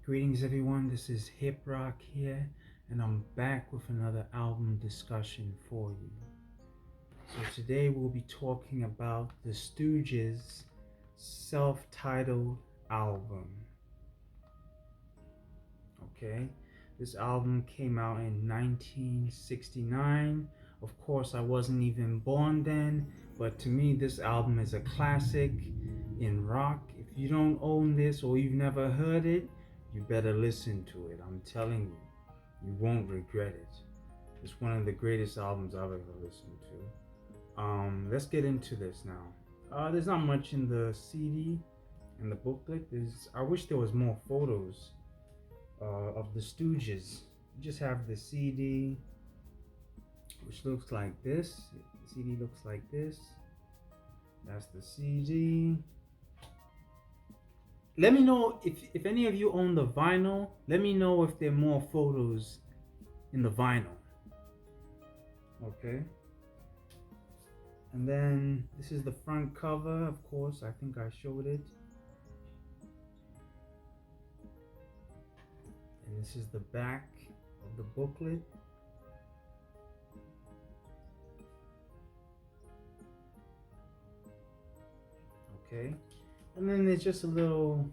Greetings everyone, this is Hip Rock here, and I'm back with another album discussion for you. So today we'll be talking about the Stooges' self-titled album. Okay, this album came out in 1969. Of course, I wasn't even born then, but to me this album is a classic in rock. If you don't own this or you've never heard it, you better listen to it. I'm telling you, you won't regret it. It's one of the greatest albums I've ever listened to. Let's get into this now. There's not much in the CD and the booklet. I wish there was more photos of the Stooges. You just have the CD, which looks like this. The CD looks like this. That's the CD. Let me know if any of you own the vinyl. Let me know if there are more photos in the vinyl. Okay. And then this is the front cover, of course. I think I showed it. And this is the back of the booklet. Okay. And then there's just a little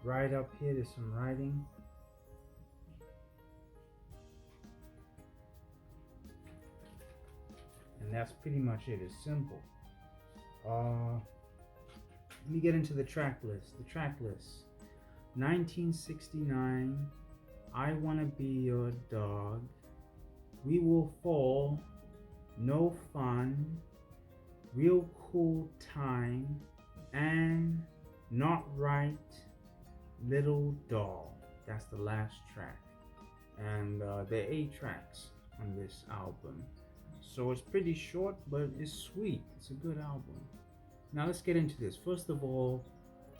right up here, there's some writing. And that's pretty much it. It's simple. Let me get into the track list. 1969, I Wanna Be Your Dog, We Will Fall, No Fun, Real Cool Time, and Not Right, Little Doll. That's the last track. And there are 8 tracks on this album. So it's pretty short, but it's sweet. It's a good album. Now let's get into this. First of all,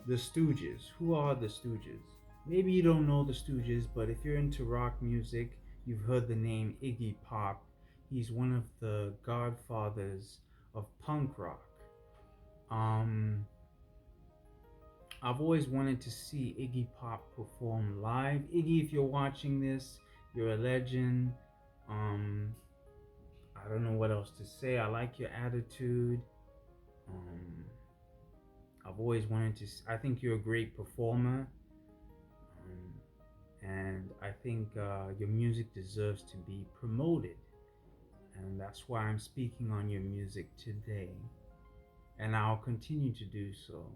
the Stooges. Who are the Stooges? Maybe you don't know the Stooges, but if you're into rock music, you've heard the name Iggy Pop. He's one of the godfathers of punk rock. I've always wanted to see Iggy Pop perform live. Iggy, if you're watching this, you're a legend. I don't know what else to say. I like your attitude. I've always wanted to. I think you're a great performer, and I think your music deserves to be promoted, and that's why I'm speaking on your music today, and I'll continue to do so.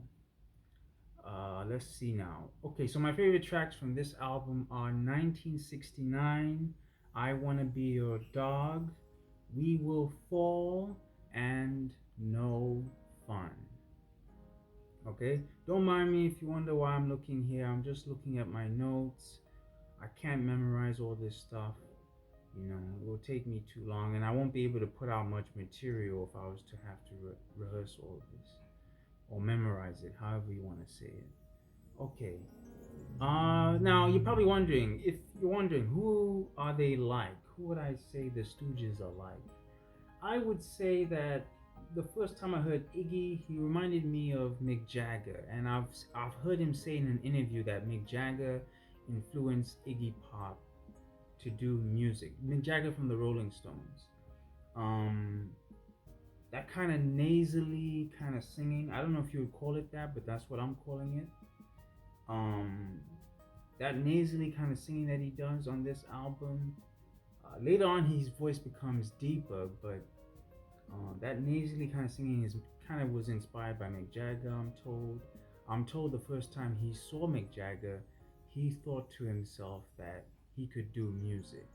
Let's see now. Okay, so my favorite tracks from this album are 1969, I Wanna Be Your Dog, We Will Fall, and No Fun. Okay, don't mind me if you wonder why I'm looking here. I'm just looking at my notes. I can't memorize all this stuff. You know, it will take me too long, and I won't be able to put out much material if I was to have to rehearse all of this or memorize it, however you want to say it. Okay. Now you're probably wondering, who are they like? Who would I say the Stooges are like? I would say that the first time I heard Iggy, he reminded me of Mick Jagger, and I've heard him say in an interview that Mick Jagger influenced Iggy Pop to do music. Mick Jagger from the Rolling Stones. That kind of nasally kind of singing, I don't know if you would call it that, but that's what I'm calling it. That nasally kind of singing that he does on this album. Later on, his voice becomes deeper, but that nasally kind of singing was inspired by Mick Jagger. I'm told the first time he saw Mick Jagger, he thought to himself that he could do music.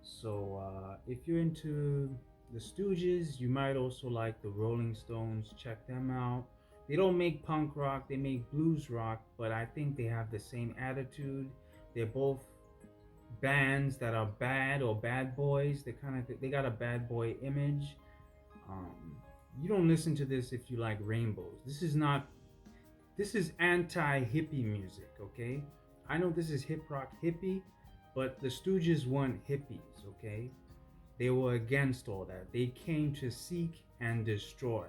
So if you're into the Stooges, you might also like the Rolling Stones. Check them out. They don't make punk rock, they make blues rock, but I think they have the same attitude. They're both bands that are bad or bad boys. They got a bad boy image. You don't listen to this if you like rainbows. This is anti-hippie music, okay? I know this is hip rock hippie, but the Stooges weren't hippies, okay? They were against all that. They came to seek and destroy.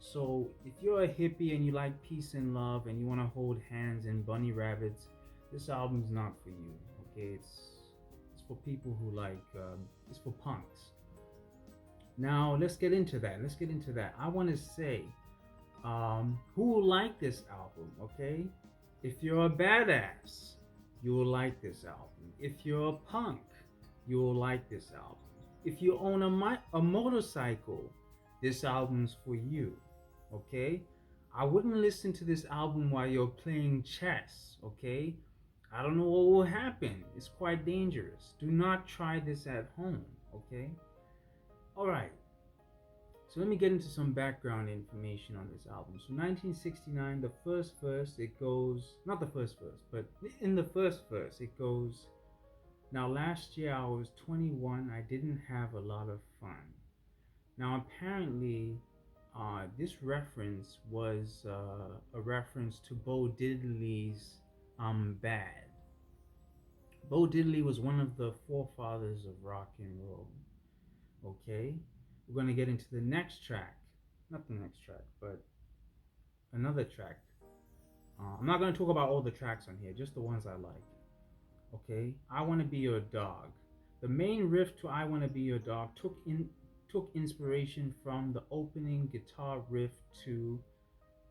So if you're a hippie and you like peace and love and you want to hold hands and bunny rabbits, this album's not for you. Okay, it's for people who like it's for punks. Now let's get into that. Let's get into that. I want to say who will like this album. Okay, if you're a badass, you will like this album. If you're a punk, you will like this album. If you own a motorcycle, this album's for you. Okay, I wouldn't listen to this album while you're playing chess. Okay, I don't know what will happen. It's quite dangerous. Do not try this at home. Okay, all right. So let me get into some background information on this album. So 1969, the first verse, it goes, not the first verse, but in the first verse, it goes, now last year I was 21, I didn't have a lot of fun. Now apparently, this reference was a reference to Bo Diddley's I'm Bad. Bo Diddley was one of the forefathers of rock and roll. Okay? We're going to get into the next track. Not the next track, but another track. I'm not going to talk about all the tracks on here, just the ones I like. Okay? I Want to Be Your Dog. The main riff to I Want to Be Your Dog took inspiration from the opening guitar riff to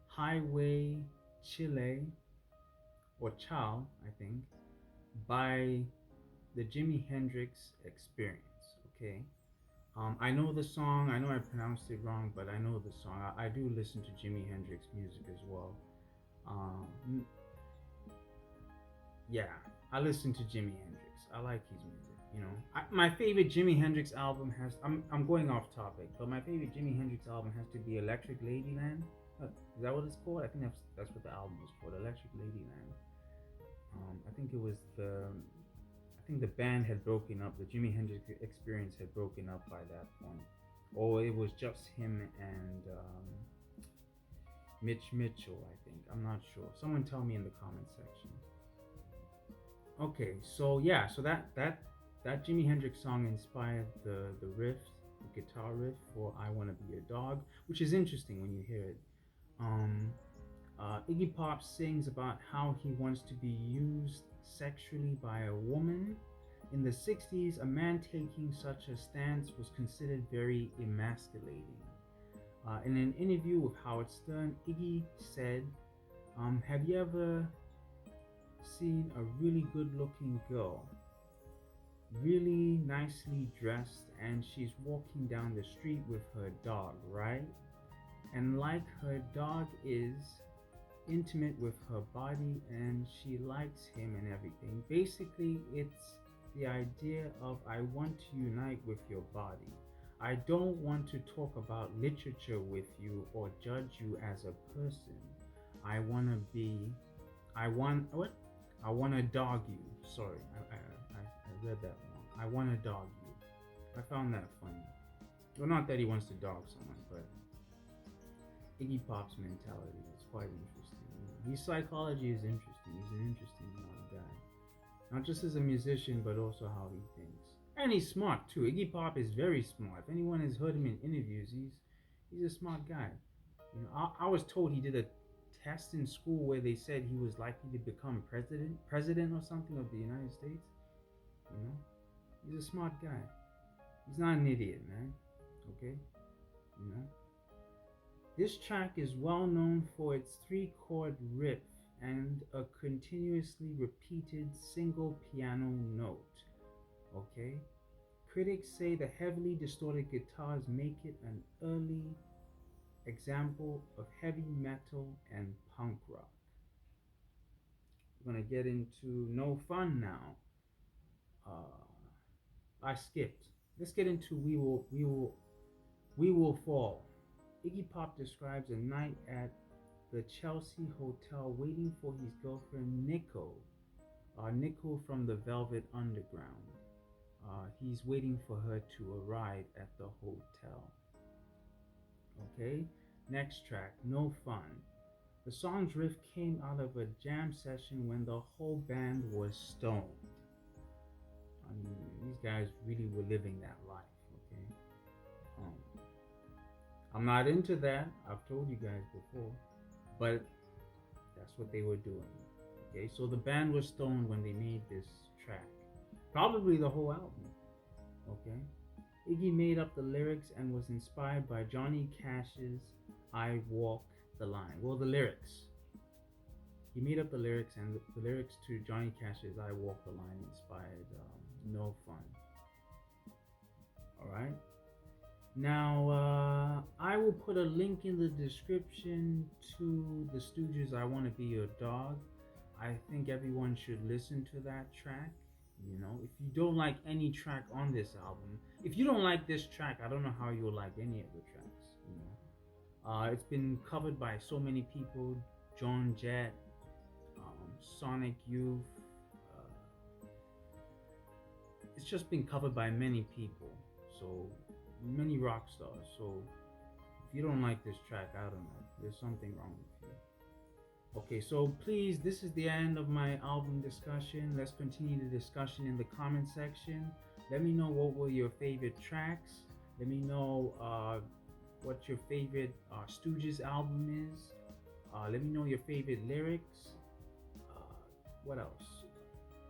Highway Chile, or Chow, I think, by the Jimi Hendrix Experience. Okay? I know the song. I know I pronounced it wrong, but I know the song. I do listen to Jimi Hendrix music as well. Um, yeah, I listen to Jimi Hendrix. I like his music. You know, my favorite Jimi Hendrix album has. I'm going off topic, but my favorite Jimi Hendrix album has to be Electric Ladyland. Is that what it's called? I think that's what the album was called, Electric Ladyland. I think it was the. I think the band had broken up. The Jimi Hendrix Experience had broken up by that point, or it was just him and Mitch Mitchell. I think, I'm not sure. Someone tell me in the comment section. Okay, so yeah, so that Jimi Hendrix song inspired the riff, the guitar riff for "I Want to Be Your Dog," which is interesting when you hear it. Um, Iggy Pop sings about how he wants to be used sexually by a woman. In the 60s, a man taking such a stance was considered very emasculating. In an interview with Howard Stern, Iggy said, have you ever seen a really good looking girl, really nicely dressed, and she's walking down the street with her dog, right? And like her dog is intimate with her body and she likes him and everything. Basically, it's the idea of I want to unite with your body. I don't want to talk about literature with you or judge you as a person. I want to be, I want, what? I want to dog you. Sorry, I read that wrong. I want to dog you. I found that funny. Well, not that he wants to dog someone, but Iggy Pop's mentality is quite interesting. His psychology is interesting. He's an interesting guy. Not just as a musician, but also how he thinks. And he's smart too. Iggy Pop is very smart. If anyone has heard him in interviews, he's a smart guy. You know, I was told he did a test in school where they said he was likely to become president or something of the United States. You know, he's a smart guy. He's not an idiot, man. Okay, you know. This track is well known for its 3-chord riff and a continuously repeated single piano note. Okay? Critics say the heavily distorted guitars make it an early example of heavy metal and punk rock. We're gonna get into No Fun now. I skipped. Let's get into We Will Fall. Iggy Pop describes a night at the Chelsea Hotel waiting for his girlfriend Nico from the Velvet Underground. He's waiting for her to arrive at the hotel. Okay, next track, No Fun. The song's riff came out of a jam session when the whole band was stoned. I mean, these guys really were living that life, okay? I'm not into that. I've told you guys before, but that's what they were doing. Okay, so the band was stoned when they made this track, probably the whole album. Okay, Iggy made up the lyrics and was inspired by Johnny Cash's "I Walk the Line." Well, the lyrics. He made up the lyrics, and the lyrics to Johnny Cash's "I Walk the Line" inspired No Fun. All right. Now, I will put a link in the description to the Stooges' "I Want to Be Your Dog." I think everyone should listen to that track. You know, if you don't like any track on this album, if you don't like this track, I don't know how you'll like any of the tracks. You know, it's been covered by so many people: John Jett, Sonic Youth. Uh, it's just been covered by many people. So many rock stars. So if you don't like this track, I don't know. There's something wrong with you. Okay, so please, this is the end of my album discussion. Let's continue the discussion in the comment section. Let me know what were your favorite tracks. Let me know what your favorite Stooges album is. Let me know your favorite lyrics. What else?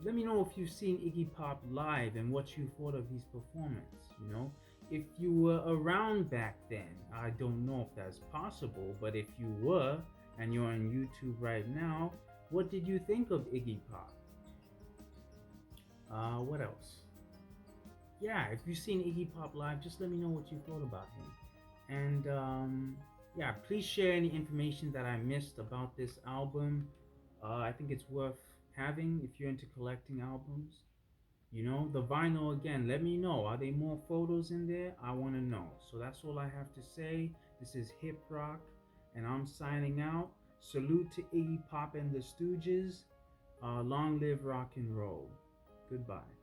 Let me know if you've seen Iggy Pop live and what you thought of his performance. You know, if you were around back then, I don't know if that's possible, but if you were and you're on YouTube right now, what did you think of Iggy Pop? What else? Yeah, if you've seen Iggy Pop live, just let me know what you thought about him. And yeah, please share any information that I missed about this album. I think it's worth having if you're into collecting albums. You know, the vinyl again, let me know. Are there more photos in there? I want to know. So that's all I have to say. This is Hip Rock, and I'm signing out. Salute to Iggy Pop and the Stooges. Long live rock and roll. Goodbye.